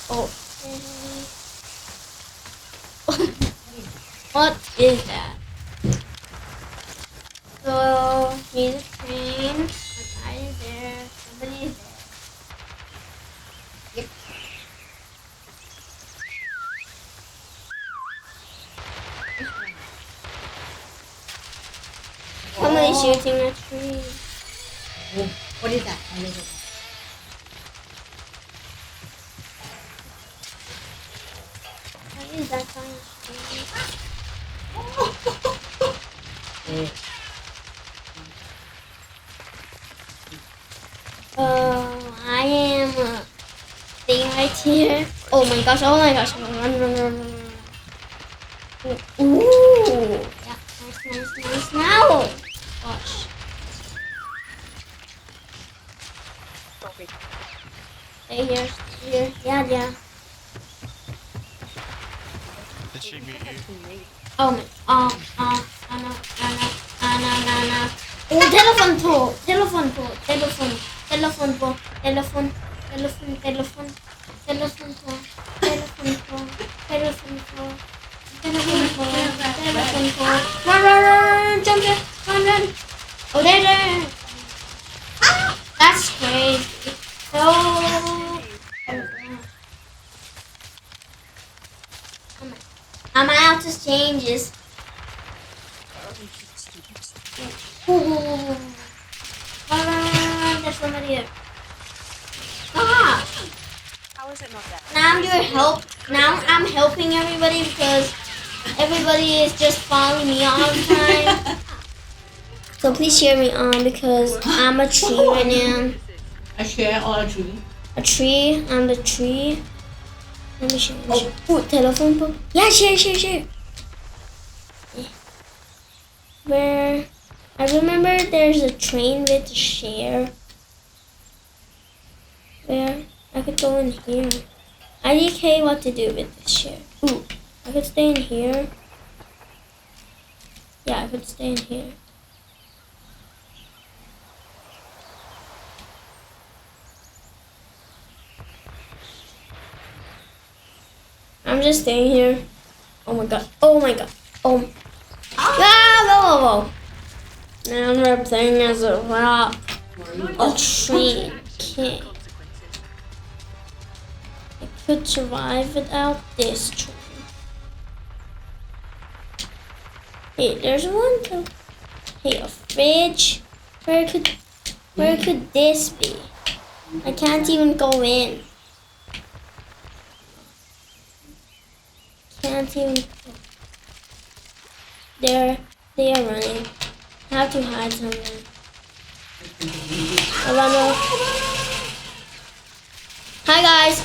Oh. What is that? So, here's a train. A guy is there. Somebody is there. Yep. Somebody's shooting a tree. Oh, what is that? What is it? What is that kind of tree? Eh, I am staying right here. Oh my gosh, oh my gosh. Run, run, run, run, run. Ooh. Yeah, nice. Now. Gosh. Stay here, stay here. Yeah. Did she mute you? Oh my. No. Oh, telephone pole. Telephone pole. Telephone pole. Telephone pole. Run. Jump there. Run. Oh, there. Ah, that's crazy. So. I'm out of changes. Ooh. There's somebody there. Ah! How is it not that? Now I'm doing help. Now I'm helping everybody because everybody is just following me all the time. So please cheer me on because I'm a tree right now. I share all tree. A tree. I'm the tree. Let me share. Oh, telephone pole. Yeah, share. Where I remember there's a train with a share. Where I could go in here. IDK what to do with this share. Ooh, I could stay in here. Yeah, I could stay in here. I'm just staying here. Oh my god. Oh. Ah, whoa. Now I'm playing as a rock. A train. Okay. I could survive without this train. Hey, there's one too. Hey, a fridge. Where could this be? I can't even go in. Can't even. They are running. I have to hide somewhere. Hi guys.